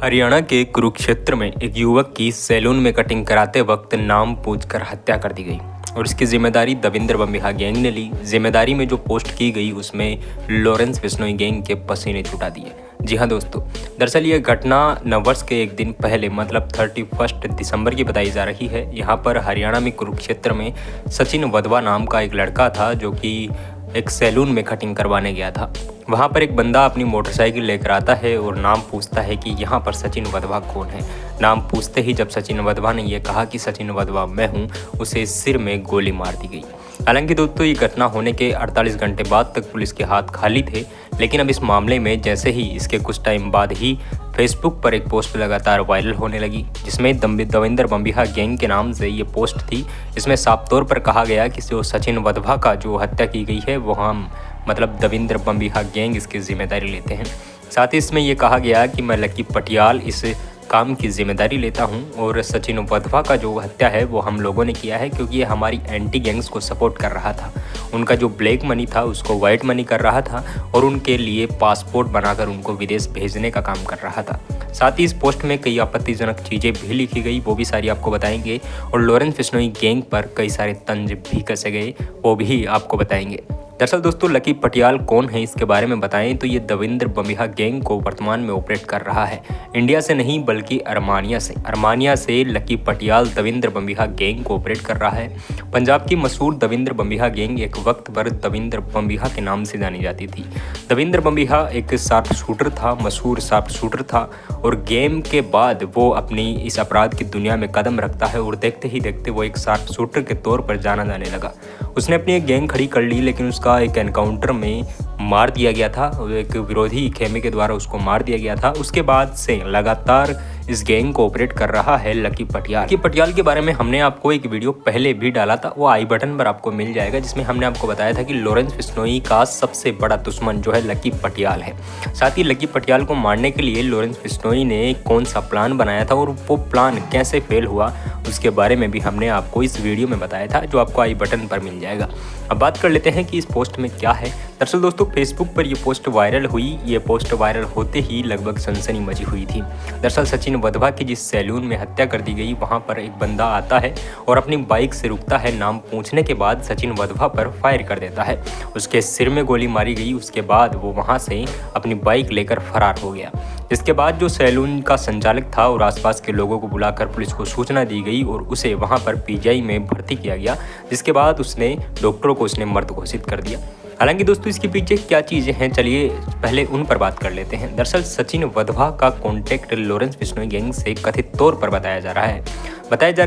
हरियाणा के कुरुक्षेत्र में एक युवक की सैलून में कटिंग कराते वक्त नाम पूछकर हत्या कर दी गई और इसकी जिम्मेदारी दविंद्र बम्बिहा गैंग ने ली। जिम्मेदारी में जो पोस्ट की गई उसमें लॉरेंस बिश्नोई गैंग के पसीने छुटा दिए। जी हाँ दोस्तों, दरअसल ये घटना नववर्ष के एक दिन पहले मतलब 31 दिसंबर की बताई जा रही है। यहाँ पर हरियाणा में कुरुक्षेत्र में सचिन वधवा नाम का एक लड़का था जो कि एक सैलून में कटिंग करवाने गया था। वहाँ पर एक बंदा अपनी मोटरसाइकिल लेकर आता है और नाम पूछता है कि यहाँ पर सचिन वधवा कौन है। नाम पूछते ही जब सचिन वधवा ने यह कहा कि सचिन वधवा मैं हूँ, उसे सिर में गोली मार दी गई। हालांकि दोस्तों ये घटना होने के 48 घंटे बाद तक पुलिस के हाथ खाली थे, लेकिन अब इस मामले में जैसे ही इसके कुछ टाइम बाद ही फेसबुक पर एक पोस्ट लगातार वायरल होने लगी जिसमें दविंद्र बम्बिहा गैंग के नाम से ये पोस्ट थी। इसमें साफ तौर पर कहा गया कि जो सचिन वधवा का जो हत्या की गई है वो हम मतलब दविंद्र बम्बिहा गैंग इसकी जिम्मेदारी लेते हैं। साथ ही इसमें ये कहा गया कि मैं लकी पटियाल इस काम की जिम्मेदारी लेता हूं और सचिन वधवा का जो हत्या है वो हम लोगों ने किया है क्योंकि ये हमारी एंटी गैंग्स को सपोर्ट कर रहा था। उनका जो ब्लैक मनी था उसको वाइट मनी कर रहा था और उनके लिए पासपोर्ट बनाकर उनको विदेश भेजने का काम कर रहा था। साथ ही इस पोस्ट में कई आपत्तिजनक चीज़ें भी लिखी गई, वो भी सारी आपको बताएंगे और लॉरेंस बिश्नोई गैंग पर कई सारे तंज भी कसे गए, वो भी आपको बताएंगे। दरअसल दोस्तों लकी पटियाल कौन है इसके बारे में बताएं तो ये दविंद्र बम्बिहा गैंग को वर्तमान में ऑपरेट कर रहा है। इंडिया से नहीं बल्कि अरमानिया से लकी पटियाल दविंद्र बम्बिहा गैंग को ऑपरेट कर रहा है। पंजाब की मशहूर दविंद्र बम्बिहा गैंग एक वक्त पर दविंद्र बम्बिहा के नाम से जानी जाती थी। दविंद्र बम्बिहा एक शार्प शूटर था, मशहूर शार्प शूटर था और गेम के बाद वो अपनी इस अपराध की दुनिया में कदम रखता है और देखते ही देखते वो एक शार्प शूटर के तौर पर जाना जाने लगा। उसने अपनी एक गैंग खड़ी कर ली, लेकिन उसका एक एनकाउंटर में मार दिया गया था, एक विरोधी खेमे के द्वारा उसको मार दिया गया था। उसके बाद से लगातार इस गैंग को ऑपरेट कर रहा है लकी पटियाल। लकी पटियाल के बारे में हमने आपको एक वीडियो पहले भी डाला था, वो आई बटन पर आपको मिल जाएगा, जिसमें हमने आपको बताया था कि लॉरेंस बिश्नोई का सबसे बड़ा दुश्मन जो है लकी पटियाल है। साथ ही लकी पटियाल को मारने के लिए लॉरेंस बिश्नोई ने कौन सा प्लान बनाया था और वो प्लान कैसे फेल हुआ उसके बारे में भी हमने आपको इस वीडियो में बताया था, जो आपको आई बटन पर मिल जाएगा। अब बात कर लेते हैं कि इस पोस्ट में क्या है। दरअसल दोस्तों फेसबुक पर यह पोस्ट वायरल हुई। ये पोस्ट वायरल होते ही लगभग सनसनी मची हुई थी। दरअसल सचिन वधवा की जिस सैलून में हत्या कर दी गई वहां पर एक बंदा आता है और अपनी बाइक से रुकता है। नाम पूछने के बाद सचिन वधवा पर फायर कर देता है। उसके सिर में गोली मारी गई। उसके बाद वो वहां से अपनी बाइक लेकर फरार हो गया। इसके बाद जो सैलून का संचालक था और आसपास के लोगों को बुलाकर पुलिस को सूचना दी गई और उसे वहां पर पीजीआई में भर्ती किया गया, जिसके बाद उसने डॉक्टरों को उसने मृत घोषित कर दिया। हालांकि दोस्तों इसके पीछे क्या चीज़ें हैं, चलिए पहले उन पर बात कर लेते हैं। दरअसल सचिन वधवा का कॉन्टैक्ट लॉरेंस बिश्नोई गैंग से कथित तौर पर बताया जा रहा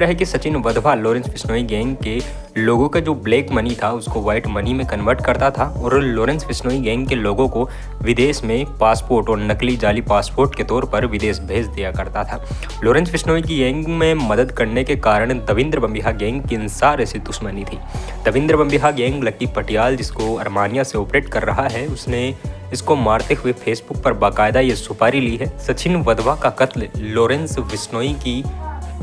है कि सचिन वधवा लॉरेंस बिश्नोई गैंग के लोगों का जो ब्लैक मनी था उसको वाइट मनी में कन्वर्ट करता था और लॉरेंस बिश्नोई गैंग के लोगों को विदेश में पासपोर्ट और नकली जाली पासपोर्ट के तौर पर विदेश भेज दिया करता था। लॉरेंस बिश्नोई की गैंग में मदद करने के कारण दविंद्र बम्बिहा गैंग की इंसार ऐसी दुश्मनी थी। दविंद्र बम्बिहा गैंग लकी पटियाल जिसको अरमानिया से ऑपरेट कर रहा है, उसने इसको मारते हुए फेसबुक पर बाकायदा ये सुपारी ली है। सचिन वधवा का कत्ल लॉरेंस बिश्नोई की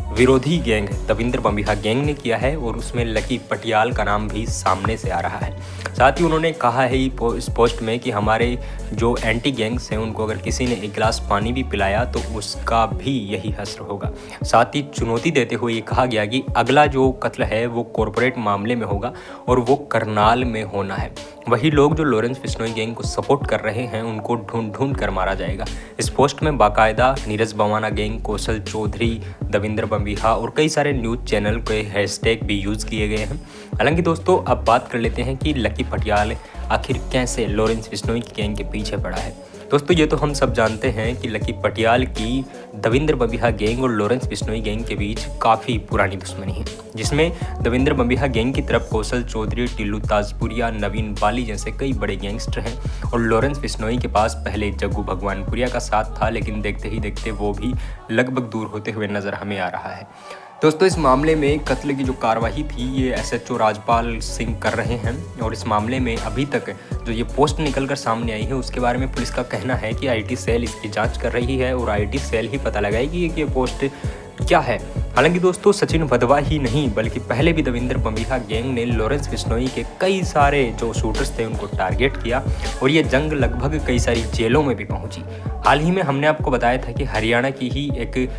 विरोधी गैंग दविंद्र बम्बिहा गैंग ने किया है और उसमें लकी पटियाल का नाम भी सामने से आ रहा है। साथ ही उन्होंने कहा है इस पोस्ट में कि हमारे जो एंटी गैंग्स हैं उनको अगर किसी ने एक गिलास पानी भी पिलाया तो उसका भी यही हश्र होगा। साथ ही चुनौती देते हुए ये कहा गया कि अगला जो कत्ल है वो कॉरपोरेट मामले में होगा और वो करनाल में होना है। वही लोग जो लॉरेंस बिश्नोई गैंग को सपोर्ट कर रहे हैं उनको ढूंढ कर मारा जाएगा। इस पोस्ट में बाकायदा नीरज बवाना गैंग, कौशल चौधरी, दविंद्र बम्बिहा और कई सारे न्यूज़ चैनल के हैशटैग भी यूज़ किए गए हैं। हालांकि दोस्तों अब बात कर लेते हैं कि लकी पटियाल आखिर कैसे लॉरेंस बिश्नोई की गैंग के पीछे पड़ा है। दोस्तों ये तो हम सब जानते हैं कि लकी पटियाल की दविंद्र बम्बिहा गैंग और लॉरेंस बिश्नोई गैंग के बीच काफ़ी पुरानी दुश्मनी है, जिसमें दविंद्र बम्बिहा गैंग की तरफ कौशल चौधरी, टिल्लू ताजपुरिया, नवीन बाली जैसे कई बड़े गैंगस्टर हैं और लॉरेंस बिश्नोई के पास पहले जग्गू भगवानपुरिया का साथ था, लेकिन देखते ही देखते वो भी लगभग दूर होते हुए नज़र हमें आ रहा है। दोस्तों इस मामले में कत्ल की जो कार्रवाई थी ये एसएचओ राजपाल सिंह कर रहे हैं और इस मामले में अभी तक जो ये पोस्ट निकलकर सामने आई है उसके बारे में पुलिस का कहना है कि आईटी सेल इसकी जांच कर रही है और आईटी सेल ही पता लगाएगी कि ये पोस्ट क्या है। हालांकि दोस्तों सचिन वधवा ही नहीं बल्कि पहले भी दविंदर बम्बिहा गैंग ने लॉरेंस बिश्नोई के कई सारे जो शूटर्स थे उनको टारगेट किया और ये जंग लगभग कई सारी जेलों में भी पहुंची। हाल ही में हमने आपको बताया था कि हरियाणा की ही एक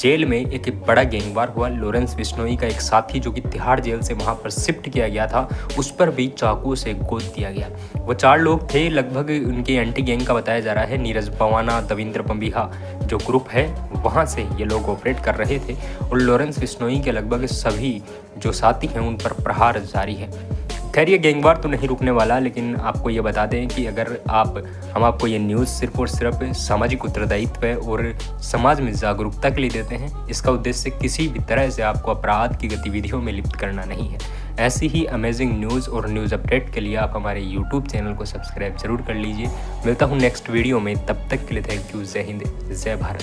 जेल में एक बड़ा गैंगवार हुआ। लॉरेंस बिश्नोई का एक साथी जो कि तिहाड़ जेल से वहां पर शिफ्ट किया गया था, उस पर भी चाकू से गोद दिया गया। वो 4 लोग थे लगभग, उनके एंटी गैंग का बताया जा रहा है। नीरज पवाना दविंदर बम्बिहा जो ग्रुप है वहाँ से ये लोग ऑपरेट कर रहे थे और लॉरेंस बिश्नोई के लगभग सभी जो साथी हैं उन पर प्रहार जारी है। खैर ये गैंगवार तो नहीं रुकने वाला, लेकिन आपको ये बता दें कि अगर हम आपको ये न्यूज़ सिर्फ और सिर्फ सामाजिक उत्तरदायित्व और समाज में जागरूकता के लिए देते हैं। इसका उद्देश्य किसी भी तरह से आपको अपराध की गतिविधियों में लिप्त करना नहीं है। ऐसी ही अमेजिंग न्यूज़ और न्यूज़ अपडेट के लिए आप हमारे यूट्यूब चैनल को सब्सक्राइब जरूर कर लीजिए। मिलता हूँ नेक्स्ट वीडियो में, तब तक के लिए थैंक यू। जय हिंद, जय भारत।